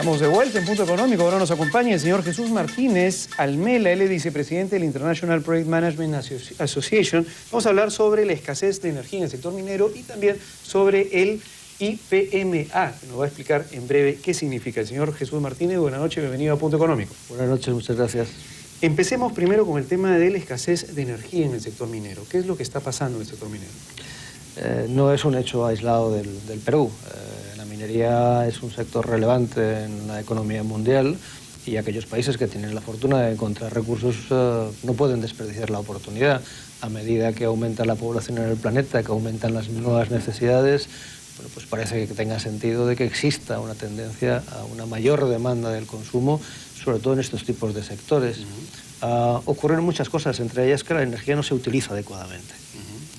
Estamos de vuelta en Punto Económico. Ahora nos acompaña el señor Jesús Martínez Almela, él es vicepresidente del International Project Management Association. Vamos a hablar sobre la escasez de energía en el sector minero y también sobre el IPMA, que nos va a explicar en breve qué significa. El señor Jesús Martínez, buenas noches, bienvenido a Punto Económico. Buenas noches, muchas gracias. Empecemos primero con el tema de la escasez de energía en el sector minero. ¿Qué es lo que está pasando en el sector minero? No es un hecho aislado del Perú. La minería es un sector relevante en la economía mundial y aquellos países que tienen la fortuna de encontrar recursos no pueden desperdiciar la oportunidad. A medida que aumenta la población en el planeta, que aumentan las nuevas necesidades, bueno, pues parece que tenga sentido de que exista una tendencia a una mayor demanda del consumo, sobre todo en estos tipos de sectores. Ocurren muchas cosas, entre ellas que la energía no se utiliza adecuadamente.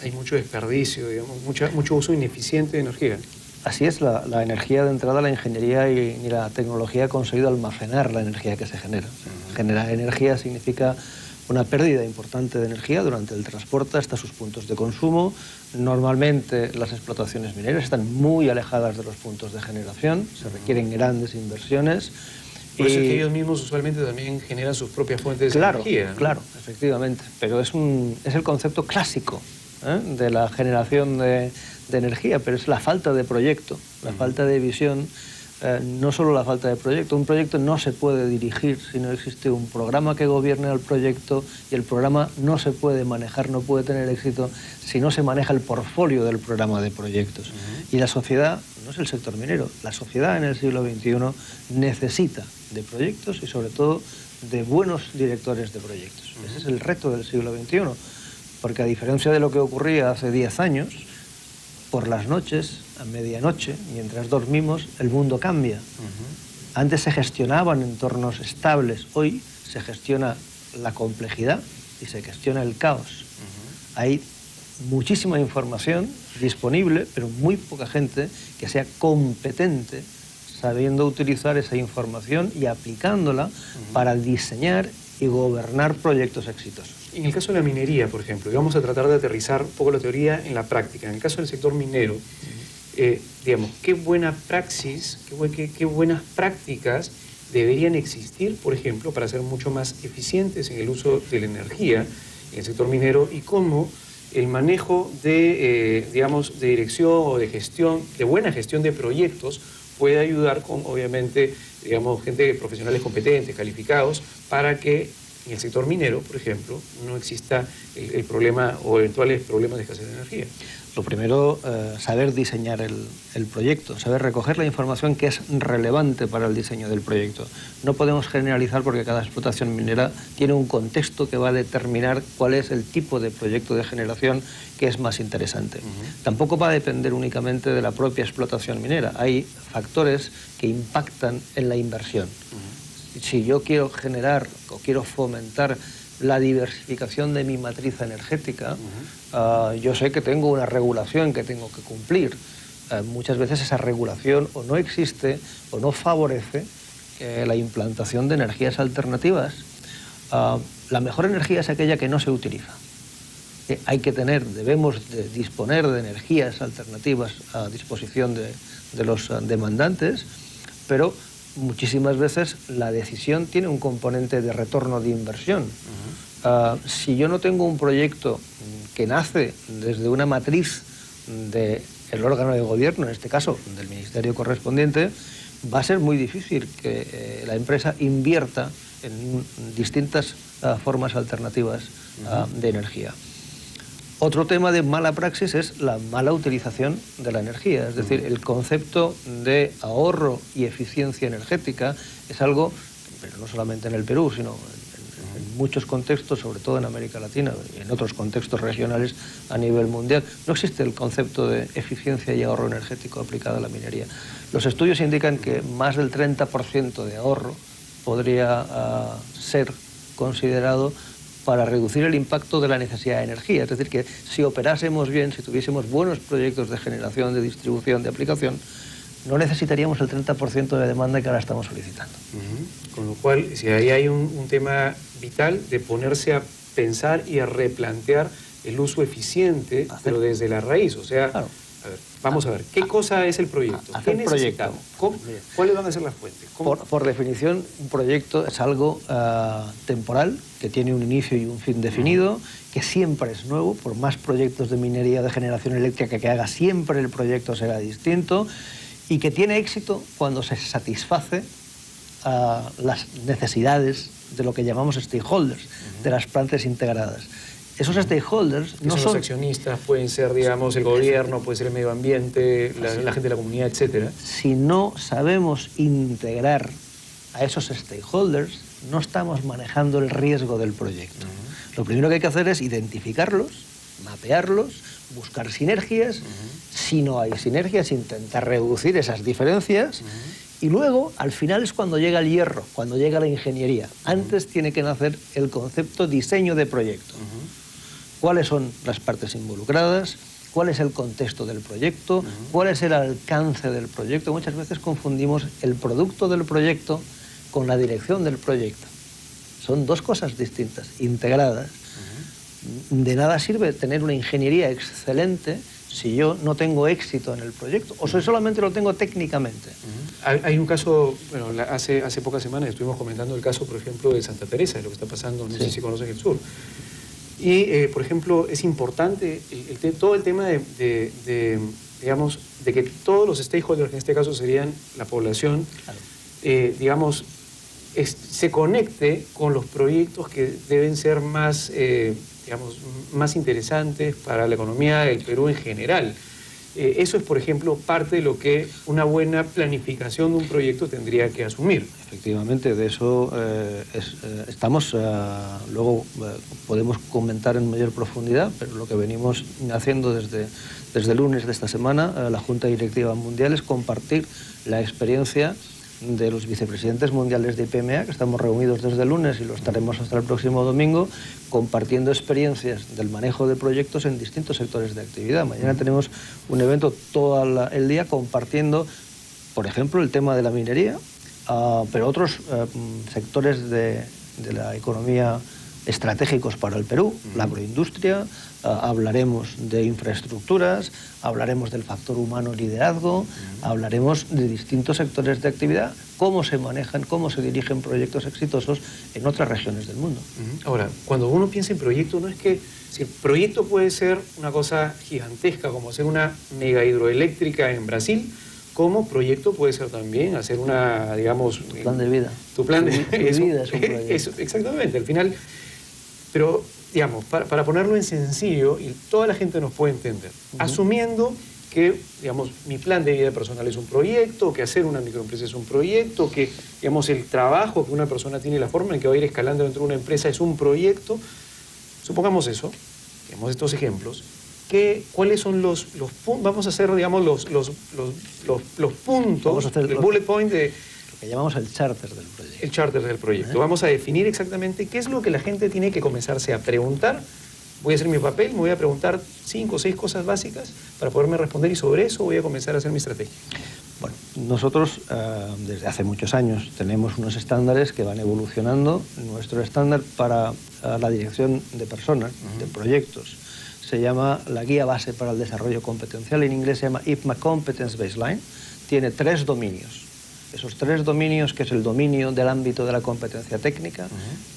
Hay mucho desperdicio, digamos, mucho uso ineficiente de energía. Así es, la energía de entrada, la ingeniería y la tecnología ha conseguido almacenar la energía que se genera. Generar energía significa una pérdida importante de energía durante el transporte hasta sus puntos de consumo. Normalmente las explotaciones mineras están muy alejadas de los puntos de generación, se requieren grandes inversiones. Por eso es que ellos mismos usualmente también generan sus propias fuentes de energía, ¿no? Claro, efectivamente, pero es el concepto clásico de la generación de energía, pero es la falta de proyecto, la falta de visión, no solo la falta de proyecto. Un proyecto no se puede dirigir si no existe un programa que gobierne al proyecto, y el programa no se puede manejar, no puede tener éxito si no se maneja el portfolio del programa de proyectos. Y la sociedad, no es el sector minero, la sociedad en el siglo XXI necesita de proyectos y sobre todo de buenos directores de proyectos. Ese es el reto del siglo XXI, porque a diferencia de lo que ocurría hace 10 años, por las noches, a medianoche, mientras dormimos, el mundo cambia. Antes se gestionaban entornos estables, hoy se gestiona la complejidad y se gestiona el caos. Hay muchísima información disponible, pero muy poca gente que sea competente sabiendo utilizar esa información y aplicándola para diseñar y gobernar proyectos exitosos. En el caso de la minería, por ejemplo, y vamos a tratar de aterrizar un poco la teoría en la práctica. En el caso del sector minero, digamos, qué buena praxis, qué buenas prácticas deberían existir, por ejemplo, para ser mucho más eficientes en el uso de la energía en el sector minero, y cómo el manejo de, digamos, de dirección o de gestión, de buena gestión de proyectos, puede ayudar con, obviamente, digamos, gente, profesionales competentes, calificados, para que en el sector minero, por ejemplo, no exista el problema o eventuales problemas de escasez de energía. Lo primero, saber diseñar el proyecto, saber recoger la información que es relevante para el diseño del proyecto. No podemos generalizar porque cada explotación minera tiene un contexto que va a determinar cuál es el tipo de proyecto de generación que es más interesante. Tampoco va a depender únicamente de la propia explotación minera. Hay factores que impactan en la inversión. Si yo quiero generar o quiero fomentar la diversificación de mi matriz energética, yo sé que tengo una regulación que tengo que cumplir. Muchas veces esa regulación o no existe o no favorece la implantación de energías alternativas. La mejor energía es aquella que no se utiliza. Debemos disponer de energías alternativas a disposición de los demandantes, pero muchísimas veces la decisión tiene un componente de retorno de inversión. Si yo no tengo un proyecto que nace desde una matriz del órgano de gobierno, en este caso del ministerio correspondiente, va a ser muy difícil que la empresa invierta en distintas formas alternativas de energía. Otro tema de mala praxis es la mala utilización de la energía, es decir, el concepto de ahorro y eficiencia energética es algo, pero no solamente en el Perú, sino en muchos contextos, sobre todo en América Latina y en otros contextos regionales a nivel mundial. No existe el concepto de eficiencia y ahorro energético aplicado a la minería. Los estudios indican que más del 30% de ahorro podría ser considerado para reducir el impacto de la necesidad de energía. Es decir, que si operásemos bien, si tuviésemos buenos proyectos de generación, de distribución, de aplicación, no necesitaríamos el 30% de demanda que ahora estamos solicitando. Con lo cual, si ahí hay un tema vital de ponerse a pensar y a replantear el uso eficiente, pero desde la raíz, o sea, claro, A ver, vamos a ver, ¿qué cosa es el proyecto? ¿Qué necesitamos? ¿Cuáles van a ser las fuentes? Por definición, un proyecto es algo temporal, que tiene un inicio y un fin definido, que siempre es nuevo. Por más proyectos de minería de generación eléctrica que haga, siempre el proyecto será distinto, y que tiene éxito cuando se satisface las necesidades de lo que llamamos stakeholders, de las plantas integradas. Esos stakeholders no son los accionistas, pueden ser, digamos, el gobierno, puede ser el medio ambiente, la gente de la comunidad, etcétera. Si no sabemos integrar a esos stakeholders, no estamos manejando el riesgo del proyecto. Lo primero que hay que hacer es identificarlos, mapearlos, buscar sinergias. Si no hay sinergias, intentar reducir esas diferencias. Y luego, al final, es cuando llega el hierro, cuando llega la ingeniería. Antes tiene que nacer el concepto diseño de proyecto. ¿Cuáles son las partes involucradas? ¿Cuál es el contexto del proyecto? ¿Cuál es el alcance del proyecto? Muchas veces confundimos el producto del proyecto con la dirección del proyecto. Son dos cosas distintas, integradas. De nada sirve tener una ingeniería excelente si yo no tengo éxito en el proyecto, o si solamente lo tengo técnicamente. Hay un caso, bueno, hace pocas semanas estuvimos comentando el caso, por ejemplo, de Santa Teresa, de lo que está pasando, no sé si conocen el sur. Y, por ejemplo, es importante todo el tema digamos, de que todos los stakeholders, que en este caso serían la población, digamos, se conecte con los proyectos que deben ser más, digamos, más interesantes para la economía del Perú en general. Eso es, por ejemplo, parte de lo que una buena planificación de un proyecto tendría que asumir. Efectivamente, de eso estamos, luego podemos comentar en mayor profundidad, pero lo que venimos haciendo desde el lunes de esta semana, la Junta Directiva Mundial, es compartir la experiencia de los vicepresidentes mundiales de IPMA, que estamos reunidos desde el lunes y lo estaremos hasta el próximo domingo, compartiendo experiencias del manejo de proyectos en distintos sectores de actividad. Mañana tenemos un evento todo el día compartiendo, por ejemplo, el tema de la minería, pero otros sectores de la economía estratégicos para el Perú, la agroindustria, hablaremos de infraestructuras, hablaremos del factor humano liderazgo, hablaremos de distintos sectores de actividad, cómo se manejan, cómo se dirigen proyectos exitosos en otras regiones del mundo. Ahora, cuando uno piensa en proyecto, no es que si el proyecto puede ser una cosa gigantesca, como hacer una mega hidroeléctrica en Brasil, como proyecto puede ser también hacer una, digamos... Tu plan de vida. Tu plan de vida es un proyecto. Exactamente, al final... Pero, digamos, para ponerlo en sencillo, y toda la gente nos puede entender, asumiendo que, digamos, mi plan de vida personal es un proyecto, que hacer una microempresa es un proyecto, que, digamos, el trabajo que una persona tiene, la forma en que va a ir escalando dentro de una empresa es un proyecto. Supongamos eso, digamos estos ejemplos, ¿cuáles son los puntos? Vamos a hacer, digamos, los puntos, el bullet point de... que llamamos el charter del proyecto. El charter del proyecto. Vamos a definir exactamente qué es lo que la gente tiene que comenzarse a preguntar. Voy a hacer mi papel, me voy a preguntar 5 o 6 cosas básicas para poderme responder y sobre eso voy a comenzar a hacer mi estrategia. Bueno, nosotros desde hace muchos años tenemos unos estándares que van evolucionando. Nuestro estándar para la dirección de personas, de proyectos, se llama la Guía Base para el Desarrollo Competencial. En inglés se llama IPMA Competence Baseline. Tiene 3 dominios. Esos 3 dominios, que es el dominio del ámbito de la competencia técnica,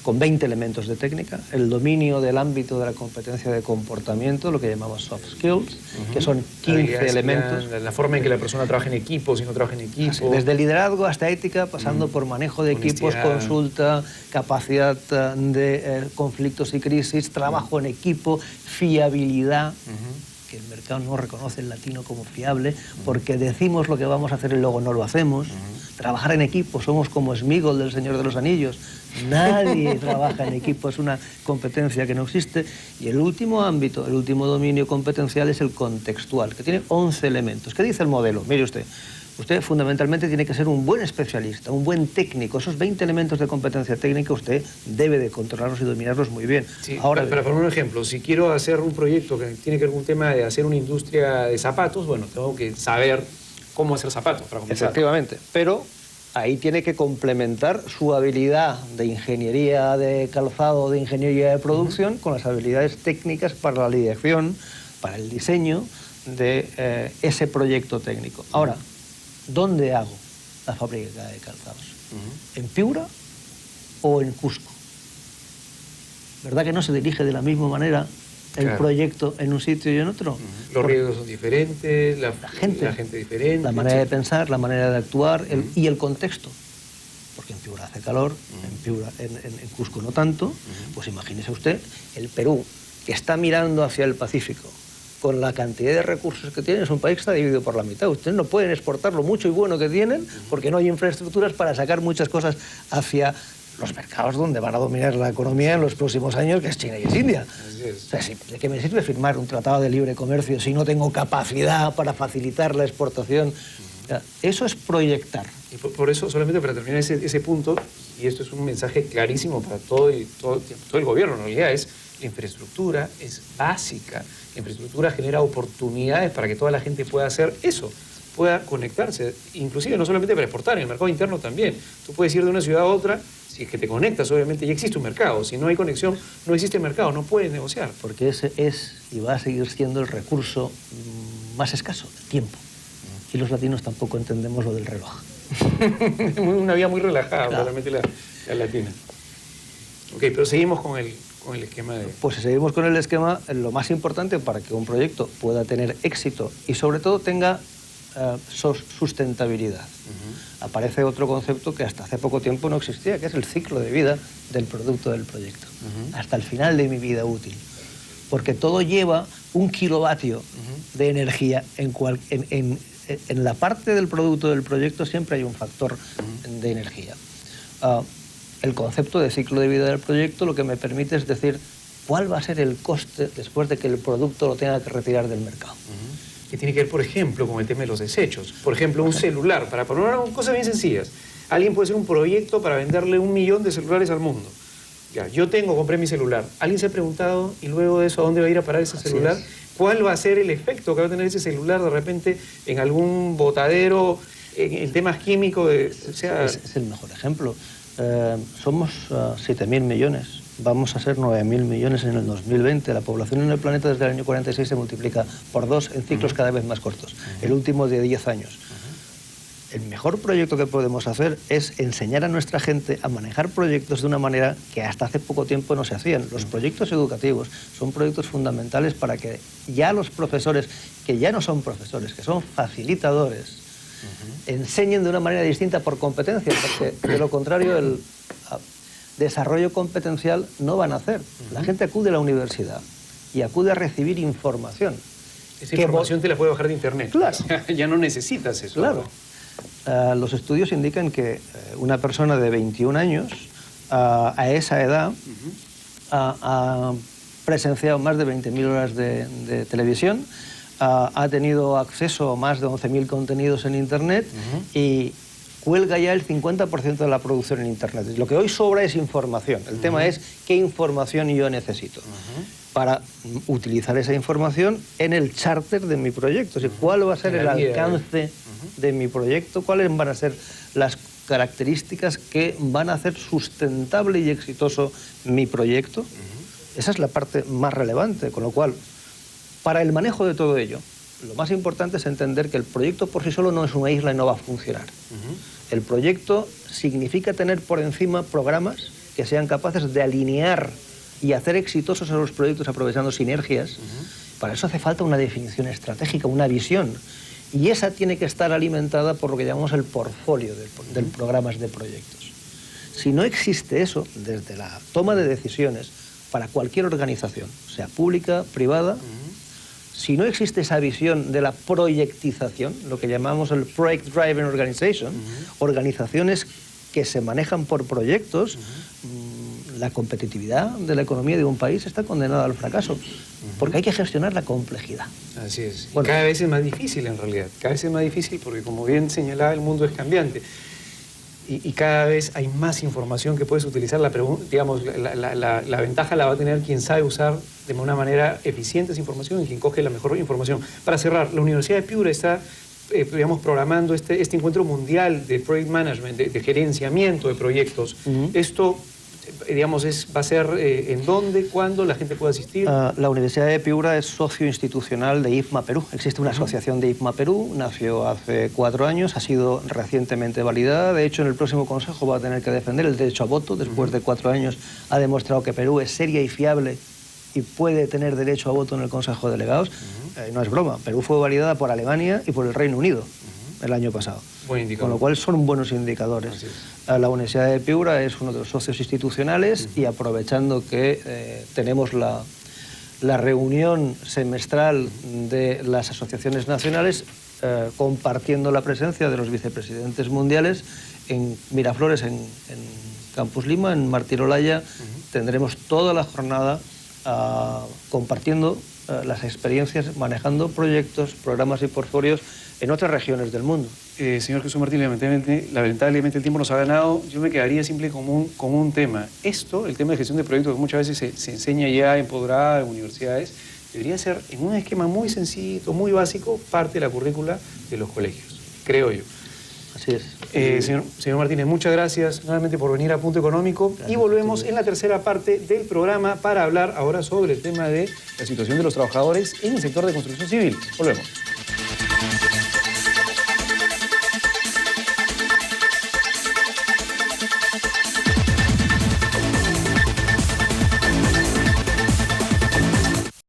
con 20 elementos de técnica, el dominio del ámbito de la competencia de comportamiento, lo que llamamos soft skills, que son 15 elementos. La forma en que la persona trabaja en equipo, si no trabaja en equipo. Desde liderazgo hasta ética, pasando por manejo de equipos, consulta, capacidad de conflictos y crisis, trabajo en equipo, fiabilidad, que el mercado no reconoce el latino como fiable, porque decimos lo que vamos a hacer y luego no lo hacemos. Trabajar en equipo, somos como Sméagol del Señor de los Anillos. Nadie trabaja en equipo, es una competencia que no existe. Y el último ámbito, el último dominio competencial es el contextual, que tiene 11 elementos. ¿Qué dice el modelo? Mire usted fundamentalmente tiene que ser un buen especialista, un buen técnico. Esos 20 elementos de competencia técnica usted debe de controlarlos y dominarlos muy bien. Sí, ahora, para poner un ejemplo, si quiero hacer un proyecto que tiene que ver con un tema de hacer una industria de zapatos, bueno, tengo que saber cómo hacer zapatos para comenzar. Efectivamente, pero ahí tiene que complementar su habilidad de ingeniería de calzado, de ingeniería de producción, con las habilidades técnicas para la dirección, para el diseño, de ese proyecto técnico. Ahora, ¿dónde hago la fábrica de calzados? ¿En Piura o en Cusco? ¿Verdad que no se dirige de la misma manera el proyecto en un sitio y en otro? Los riesgos son diferentes, la gente diferente. La manera de pensar, la manera de actuar y el contexto. Porque en Piura hace calor, en Cusco no tanto. Pues imagínese usted el Perú, que está mirando hacia el Pacífico, con la cantidad de recursos que tiene, es un país que está dividido por la mitad. Ustedes no pueden exportar lo mucho y bueno que tienen porque no hay infraestructuras para sacar muchas cosas hacia los mercados donde van a dominar la economía en los próximos años, que es China y es India. O sea, ¿de qué me sirve firmar un tratado de libre comercio si no tengo capacidad para facilitar la exportación? O sea, eso es proyectar. Y por eso, solamente para terminar ese punto, y esto es un mensaje clarísimo para todo el gobierno, en realidad, es la infraestructura es básica. La infraestructura genera oportunidades para que toda la gente pueda hacer eso, pueda conectarse, inclusive no solamente para exportar, en el mercado interno también. Tú puedes ir de una ciudad a otra, si es que te conectas, obviamente ya existe un mercado. Si no hay conexión, no existe mercado, no puedes negociar. Porque ese es y va a seguir siendo el recurso más escaso, el tiempo. Y los latinos tampoco entendemos lo del reloj. Una vida muy relajada, claramente la latina. Ok, pero seguimos con el esquema de... Pues si seguimos con el esquema, lo más importante para que un proyecto pueda tener éxito y sobre todo tenga sustentabilidad. Aparece otro concepto que hasta hace poco tiempo no existía, que es el ciclo de vida del producto del proyecto. Hasta el final de mi vida útil. Porque todo lleva un kilovatio de energía en la parte del producto del proyecto siempre hay un factor de energía. El concepto de ciclo de vida del proyecto lo que me permite es decir cuál va a ser el coste después de que el producto lo tenga que retirar del mercado. Que tiene que ver, por ejemplo, con el tema de los desechos. Por ejemplo, un celular, para poner cosas bien sencillas. Alguien puede hacer un proyecto para venderle 1 millón de celulares al mundo. Ya, compré mi celular. ¿Alguien se ha preguntado, y luego de eso, a dónde va a ir a parar ese celular? ¿Cuál va a ser el efecto que va a tener ese celular de repente en algún botadero, en temas químicos? Es el mejor ejemplo. Somos 7.000 millones. Vamos a ser 9.000 millones en el 2020. La población en el planeta desde el año 46 se multiplica por 2 en ciclos cada vez más cortos. El último de 10 años. El mejor proyecto que podemos hacer es enseñar a nuestra gente a manejar proyectos de una manera que hasta hace poco tiempo no se hacían. Los proyectos educativos son proyectos fundamentales para que ya los profesores, que ya no son profesores, que son facilitadores, enseñen de una manera distinta por competencia, porque de lo contrario el desarrollo competencial no van a hacer. La gente acude a la universidad y acude a recibir información. Esa información te la puede bajar de internet. Claro. Ya no necesitas eso. Claro. Los estudios indican que una persona de 21 años a esa edad ha presenciado más de 20.000 horas de televisión, ha tenido acceso a más de 11.000 contenidos en Internet y cuelga ya el 50% de la producción en Internet. Lo que hoy sobra es información. El tema es qué información yo necesito para utilizar esa información en el charter de mi proyecto. O sea, ¿cuál va a ser el alcance de mi proyecto? ¿Cuáles van a ser las características que van a hacer sustentable y exitoso mi proyecto? Esa es la parte más relevante, con lo cual, para el manejo de todo ello, lo más importante es entender que el proyecto por sí solo no es una isla y no va a funcionar. El proyecto significa tener por encima programas que sean capaces de alinear y hacer exitosos a los proyectos aprovechando sinergias. Para eso hace falta una definición estratégica, una visión. Y esa tiene que estar alimentada por lo que llamamos el portfolio de programas de proyectos. Si no existe eso, desde la toma de decisiones para cualquier organización, sea pública, privada, si no existe esa visión de la proyectización, lo que llamamos el Project Driven Organization, organizaciones que se manejan por proyectos, la competitividad de la economía de un país está condenada al fracaso, porque hay que gestionar la complejidad. Así es. Bueno, cada vez es más difícil en realidad, cada vez es más difícil porque, como bien señalaba, el mundo es cambiante. Y cada vez hay más información que puedes utilizar. La ventaja la va a tener quien sabe usar de una manera eficiente esa información y quien coge la mejor información. Para cerrar, la Universidad de Piura está programando este encuentro mundial de Project Management, de gerenciamiento de proyectos. Esto digamos, va a ser en dónde, cuándo la gente puede asistir? La Universidad de Piura es socio institucional de IFMA Perú. Existe una asociación de IFMA Perú, nació hace 4 años, ha sido recientemente validada. De hecho, en el próximo Consejo va a tener que defender el derecho a voto. Después de 4 años ha demostrado que Perú es seria y fiable y puede tener derecho a voto en el Consejo de Delegados. No es broma, Perú fue validada por Alemania y por el Reino Unido el año pasado. Buen indicador. Con lo cual son buenos indicadores. La Universidad de Piura es uno de los socios institucionales y aprovechando que tenemos la reunión semestral de las asociaciones nacionales, compartiendo la presencia de los vicepresidentes mundiales en Miraflores, en Campus Lima, en Martín Olaya, tendremos toda la jornada compartiendo las experiencias, manejando proyectos, programas y portfolios en otras regiones del mundo. Señor Jesús Martín, lamentablemente el tiempo nos ha ganado. Yo me quedaría simple con un tema. Esto, el tema de gestión de proyectos, que muchas veces se enseña ya en posgrado, en universidades, debería ser en un esquema muy sencillo, muy básico, parte de la currícula de los colegios, creo yo. Así es. Señor Martínez, muchas gracias nuevamente por venir a Punto Económico. Gracias, y volvemos en la tercera parte del programa para hablar ahora sobre el tema de la situación de los trabajadores en el sector de construcción civil. Volvemos.